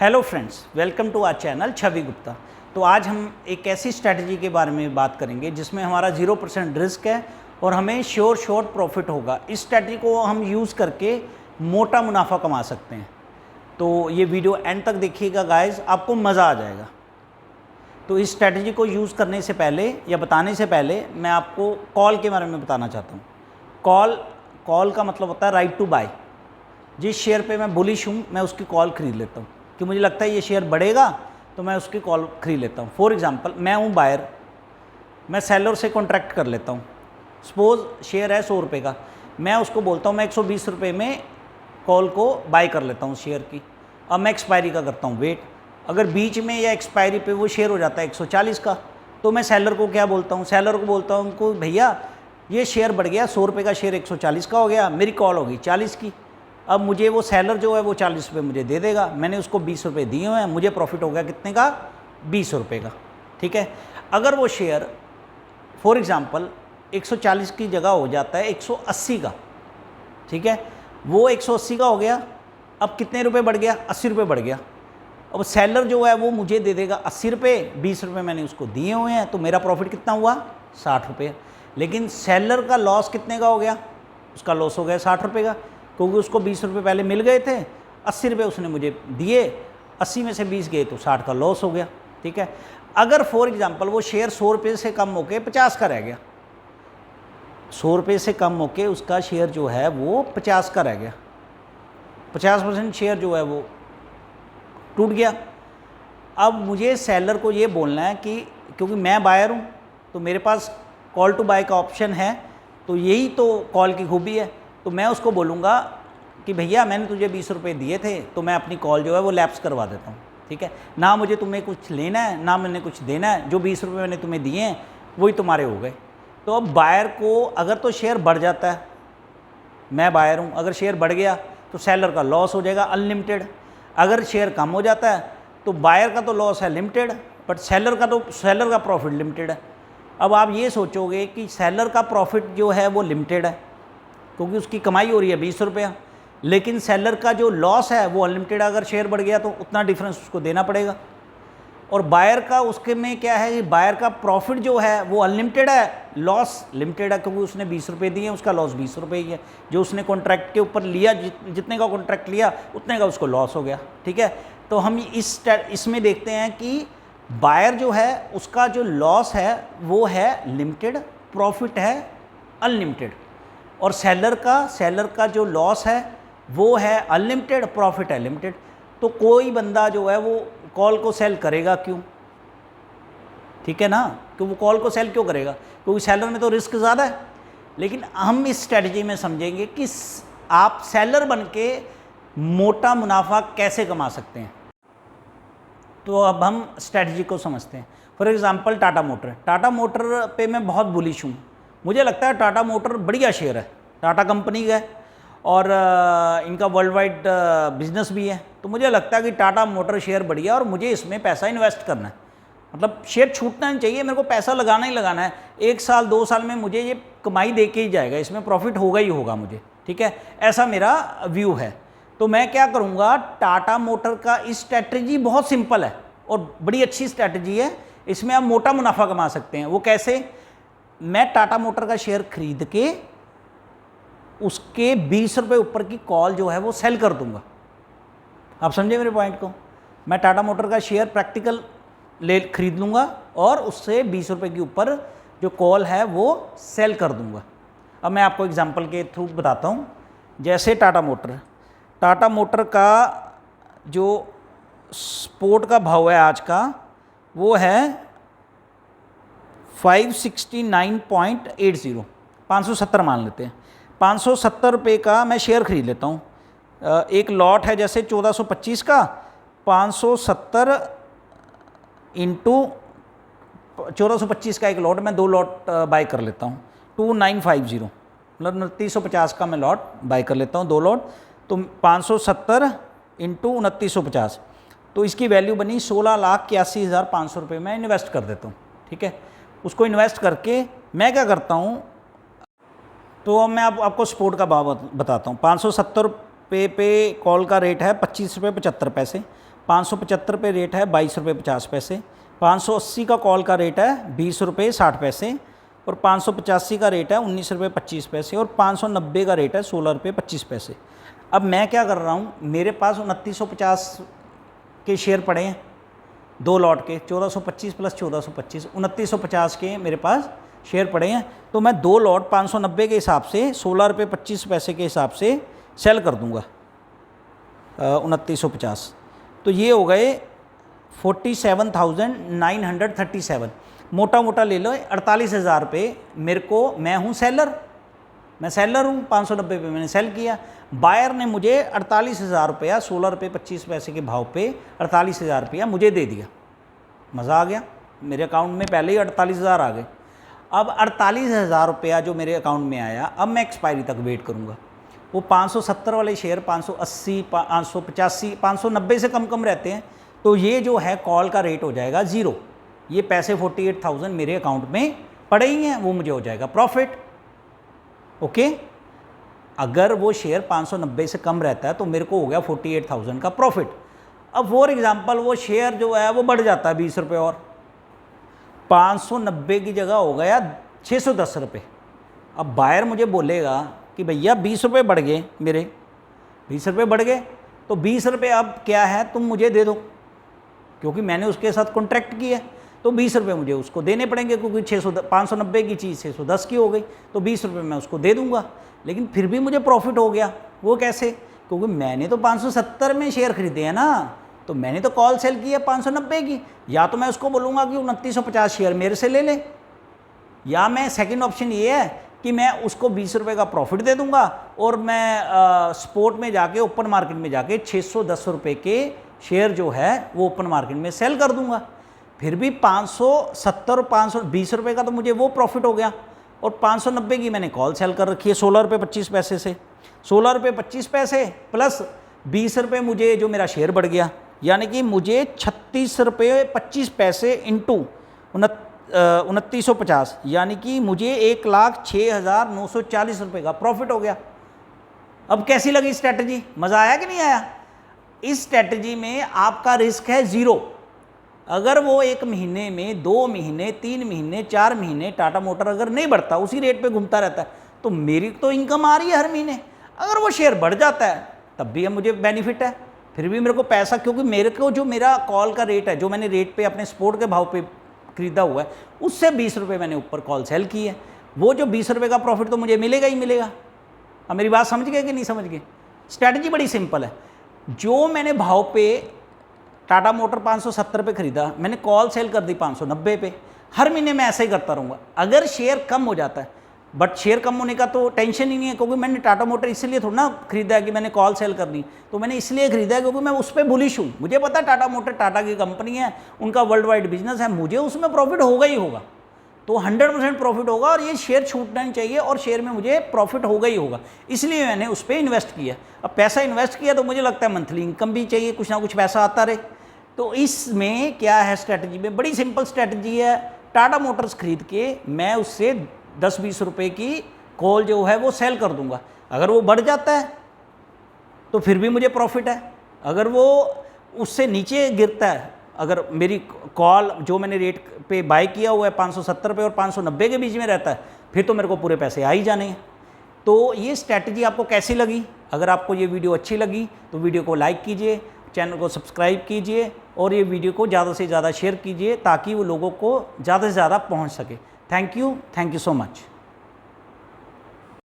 Hello friends, welcome to our channel Chhavi Gupta. तो आज हम एक ऐसी स्ट्रैटेजी के बारे में बात करेंगे जिसमें हमारा 0% रिस्क है और हमें श्योर प्रॉफिट होगा। इस स्ट्रैटेजी को हम यूज़ करके मोटा मुनाफा कमा सकते हैं। तो ये वीडियो एंड तक देखिएगा गाइस, आपको मज़ा आ जाएगा। तो इस स्ट्रैटेजी को यूज़ करने से पहले या बताने से पहले मैं आपको कॉल के बारे में बताना चाहता हूँ। कॉल का मतलब होता है राइट टू बाय। जिस शेयर पे मैं बुलिश हूँ मैं उसकी कॉल खरीद लेता हूँ कि मुझे लगता है ये शेयर बढ़ेगा तो मैं उसकी कॉल खरीद लेता हूँ। फॉर एग्जांपल मैं हूँ बायर, मैं सेलर से कॉन्ट्रैक्ट कर लेता हूँ। सपोज शेयर है 100 रुपये का, मैं उसको बोलता हूँ मैं 120 रुपये में कॉल को बाय कर लेता हूँ शेयर की। अब मैं एक्सपायरी का करता हूँ वेट। अगर बीच में या एक्सपायरी पे वो शेयर हो जाता है 140 का, तो मैं सेलर को क्या बोलता हूँ, सेलर को बोलता हूँ उनको भैया ये शेयर बढ़ गया, 100 रुपये का शेयर 140 का हो गया, मेरी कॉल होगी 40 की। अब मुझे वो सेलर जो है वो 40 रुपये मुझे दे देगा, मैंने उसको 20 रुपये दिए हुए हैं, मुझे प्रॉफिट हो गया कितने का, 20 रुपये का। ठीक है। अगर वो शेयर फॉर एग्ज़ाम्पल 140 की जगह हो जाता है 180 का, ठीक है, वो 180 का हो गया, अब कितने रुपये बढ़ गया, 80 रुपये बढ़ गया। अब सेलर जो है वो मुझे दे देगा 80 रुपये, 20 रुपये मैंने उसको दिए हुए हैं, तो मेरा प्रॉफिट कितना हुआ, 60 रुपये। लेकिन सेलर का लॉस कितने का हो गया, उसका लॉस हो गया 60 रुपये का, क्योंकि उसको 20 रुपये पहले मिल गए थे, 80 रुपये उसने मुझे दिए, 80 में से 20 गए तो 60 का लॉस हो गया। ठीक है। अगर फॉर एग्जांपल वो शेयर 100 रुपये से कम होके 50 का रह गया, 100 रुपये से कम होके उसका शेयर जो है वो 50 का रह गया, 50% शेयर जो है वो टूट गया। अब मुझे सेलर को ये बोलना है कि क्योंकि मैं बायर हूँ तो मेरे पास कॉल टू बाय का ऑप्शन है, तो यही तो कॉल की खूबी है। तो मैं उसको बोलूँगा कि भैया मैंने तुझे 20 रुपये दिए थे तो मैं अपनी कॉल जो है वो लैप्स करवा देता हूँ। ठीक है, ना मुझे तुम्हें कुछ लेना है ना मैंने कुछ देना है, जो 20 रुपये मैंने तुम्हें दिए हैं वही तुम्हारे हो गए। तो अब बायर को अगर तो शेयर बढ़ जाता है, मैं बायर हूँ, अगर शेयर बढ़ गया तो सेलर का लॉस हो जाएगा अनलिमिटेड। अगर शेयर कम हो जाता है तो बायर का तो लॉस है लिमिटेड, बट सेलर का प्रॉफिट लिमिटेड है। अब आप ये सोचोगे कि सेलर का प्रॉफिट जो है वो लिमिटेड है क्योंकि उसकी कमाई हो रही है 20 रुपया, लेकिन सेलर का जो लॉस है वो अनलिमिटेड। अगर शेयर बढ़ गया तो उतना डिफरेंस उसको देना पड़ेगा। और बायर का उसके में क्या है कि बायर का प्रॉफिट जो है वो अनलिमिटेड है, लॉस लिमिटेड है क्योंकि उसने 20 रुपये दिए, उसका लॉस 20 रुपये ही है। जो उसने कॉन्ट्रैक्ट के ऊपर लिया, जितने का कॉन्ट्रैक्ट लिया उतने का उसको लॉस हो गया। ठीक है। तो हम इसमें देखते हैं कि बायर जो है उसका जो लॉस है वो है लिमिटेड, प्रॉफिट है अनलिमिटेड। और सेलर का जो लॉस है वो है अनलिमिटेड, प्रॉफिट है लिमिटेड। तो कोई बंदा जो है वो कॉल को सेल करेगा क्यों? ठीक है ना, कि वो कॉल को सेल क्यों करेगा? क्योंकि सेलर में तो रिस्क ज़्यादा है। लेकिन हम इस स्ट्रैटेजी में समझेंगे कि आप सेलर बन के मोटा मुनाफा कैसे कमा सकते हैं। तो अब हम स्ट्रैटेजी को समझते हैं। फॉर एग्जांपल टाटा मोटर पे मैं बहुत बुलिश हूँ। मुझे लगता है टाटा मोटर बढ़िया शेयर है, टाटा कंपनी का है और इनका वर्ल्ड वाइड बिजनेस भी है। तो मुझे लगता है कि टाटा मोटर शेयर बढ़िया और मुझे इसमें पैसा इन्वेस्ट करना है। मतलब शेयर छूटना नहीं चाहिए, मेरे को पैसा लगाना ही लगाना है। 1 साल 2 साल में मुझे ये कमाई दे के ही जाएगा, इसमें प्रॉफिट होगा ही होगा मुझे। ठीक है, ऐसा मेरा व्यू है। तो मैं क्या करूँगा, टाटा मोटर का इस स्ट्रैटेजी बहुत सिंपल है और बड़ी अच्छी स्ट्रैटेजी है। इसमें आप मोटा मुनाफा कमा सकते हैं। वो कैसे? मैं टाटा मोटर का शेयर खरीद के उसके 20 रुपये ऊपर की कॉल जो है वो सेल कर दूंगा। आप समझे मेरे पॉइंट को? मैं टाटा मोटर का शेयर प्रैक्टिकल खरीद लूँगा और उससे 20 रुपये के ऊपर जो कॉल है वो सेल कर दूंगा। अब मैं आपको एग्जांपल के थ्रू बताता हूँ। जैसे टाटा मोटर का जो स्पोर्ट का भाव है आज का वो है 569.80, 570 मान लेते हैं। 570 रुपये का मैं शेयर खरीद लेता हूँ। एक लॉट है जैसे 1425 का, 570 इंटू 1425 का एक लॉट, मैं 2 लॉट बाय कर लेता हूँ। 2950 मतलब 2950 का मैं लॉट बाय कर लेता हूँ, 2 लॉट। तो 570 इंटू 2950, तो इसकी वैल्यू बनी 16,81,500 रुपये में इन्वेस्ट कर देता हूँ। ठीक है। उसको इन्वेस्ट करके मैं क्या करता हूँ, तो अब मैं आपको स्पोर्ट का भाव बताता हूँ। 570 रुपये पे कॉल का रेट है 25 रुपये 75 पैसे। 575 पे रेट है 22 रुपये 50 पैसे, 580 का कॉल का रेट है 20 रुपये 60 पैसे, और 585 का रेट है 19 रुपये 25 पैसे, और 590 का रेट है 16 रुपये 25 पैसे। अब मैं क्या कर रहा हूँ, मेरे पास 2950 के शेयर पड़े हैं, 2 लॉट के, 1425 प्लस 1425, 2950 के मेरे पास शेयर पड़े हैं। तो मैं 2 लॉट 590 के हिसाब से 16 रुपये 25 पैसे के हिसाब से सेल कर दूंगा 2950। तो ये हो गए 47,937। मोटा मोटा ले लो 48,000 रुपये मेरे को, मैं हूँ सेलर, मैं सेलर हूँ, 590 पे मैंने सेल किया। बायर ने मुझे 48,000 रुपया 16 रुपये 25 पैसे के भाव पे 48,000 रुपया मुझे दे दिया। मज़ा आ गया, मेरे अकाउंट में पहले ही 48,000 आ गए। अब 48,000 रुपया जो मेरे अकाउंट में आया, अब मैं एक्सपायरी तक वेट करूँगा। वो 570 वाले शेयर 580, 585, 590 से कम रहते हैं। तो ये जो है कॉल का रेट हो जाएगा 0। ये पैसे 48,000 मेरे अकाउंट में पड़े ही हैं, वो मुझे हो जाएगा प्रॉफिट। ओके, अगर वो शेयर 590 से कम रहता है तो मेरे को हो गया 48,000 का प्रॉफिट। अब फॉर एग्जांपल वो शेयर जो है वो बढ़ जाता है 20 रुपये, और 590 की जगह हो गया 610 रुपये। अब बायर मुझे बोलेगा कि भैया 20 रुपये बढ़ गए, मेरे 20 रुपये बढ़ गए, तो 20 रुपये अब क्या है तुम मुझे दे दो, क्योंकि मैंने उसके साथ कॉन्ट्रैक्ट किया है। तो 20 रुपये मुझे उसको देने पड़ेंगे, क्योंकि 590 की चीज़ 610 की हो गई, तो 20 रुपये मैं उसको दे दूंगा। लेकिन फिर भी मुझे प्रॉफिट हो गया। वो कैसे? क्योंकि मैंने तो 570 में शेयर खरीदे हैं ना, तो मैंने तो कॉल सेल की है 590 की। या तो मैं उसको बोलूँगा कि 2950 शेयर मेरे से ले ले, या मैं सेकंड ऑप्शन ये है कि मैं उसको 20 रुपये का प्रॉफिट दे दूंगा और मैं स्पॉट में जाके, ओपन मार्केट में जाके 610 रुपये के शेयर जो है वो ओपन मार्केट में सेल कर दूंगा। फिर भी 570 और 520 रुपये का तो मुझे वो प्रॉफिट हो गया, और 590 की मैंने कॉल सेल कर रखी है 16 रुपये 25 पैसे से। 16 रुपये 25 पैसे प्लस 20 रुपये मुझे जो मेरा शेयर बढ़ गया, यानी कि मुझे 36 रुपये 25 पैसे इंटू 2950, यानी कि मुझे 1,06,940 रुपये का प्रॉफिट हो गया। अब कैसी लगी स्ट्रैटेजी? मज़ा आया कि नहीं आया? इस स्ट्रैटेजी में आपका रिस्क है 0। अगर वो 1 महीने में, 2 महीने, 3 महीने, 4 महीने टाटा मोटर अगर नहीं बढ़ता, उसी रेट पे घूमता रहता है, तो मेरी तो इनकम आ रही है हर महीने। अगर वो शेयर बढ़ जाता है तब भी मुझे बेनिफिट है, फिर भी मेरे को पैसा, क्योंकि मेरे को जो मेरा कॉल का रेट है, जो मैंने रेट पे अपने स्पोर्ट के भाव पे खरीदा हुआ है, उससे 20 रुपये मैंने ऊपर कॉल सेल की है। वो जो 20 रुपये का प्रॉफिट तो मुझे मिलेगा ही मिलेगा। अब मेरी बात समझ गए कि नहीं समझ गए? स्ट्रैटेजी बड़ी सिंपल है। जो मैंने भाव पे टाटा मोटर 570 पे खरीदा, मैंने कॉल सेल कर दी 590 पे। हर महीने मैं ऐसा ही करता रहूँगा। अगर शेयर कम हो जाता है, बट शेयर कम होने का तो टेंशन ही नहीं है, क्योंकि मैंने टाटा मोटर इसलिए थोड़ा ना खरीदा है कि मैंने कॉल सेल करनी, तो मैंने इसलिए खरीदा है क्योंकि मैं उस पर बुलिश हूँ। मुझे पता है टाटा मोटर टाटा की कंपनी है, उनका वर्ल्ड वाइड बिजनेस है, मुझे उसमें प्रॉफिट होगा ही होगा, तो 100% प्रॉफिट होगा, और ये शेयर छूटना नहीं चाहिए, और शेयर में मुझे प्रॉफिट होगा ही होगा, इसलिए मैंने उस पर इन्वेस्ट किया। अब पैसा इन्वेस्ट किया तो मुझे लगता है मंथली इनकम भी चाहिए, कुछ ना कुछ पैसा आता रहे। तो इसमें क्या है स्ट्रैटेजी में? बड़ी सिंपल स्ट्रैटेजी है। टाटा मोटर्स खरीद के मैं उससे 10-20 रुपये की कॉल जो है वो सेल कर दूंगा। अगर वो बढ़ जाता है तो फिर भी मुझे प्रॉफिट है, अगर वो उससे नीचे गिरता है, अगर मेरी कॉल जो मैंने रेट पे बाय किया हुआ है 570 रुपये और 590 के बीच में रहता है, फिर तो मेरे को पूरे पैसे आ ही जाने हैं। तो ये स्ट्रैटेजी आपको कैसी लगी? अगर आपको ये वीडियो अच्छी लगी तो वीडियो को लाइक कीजिए, चैनल को सब्सक्राइब कीजिए, और ये वीडियो को ज़्यादा से ज़्यादा शेयर कीजिए, ताकि वो लोगों को ज़्यादा से ज़्यादा पहुंच सके। Thank you so much.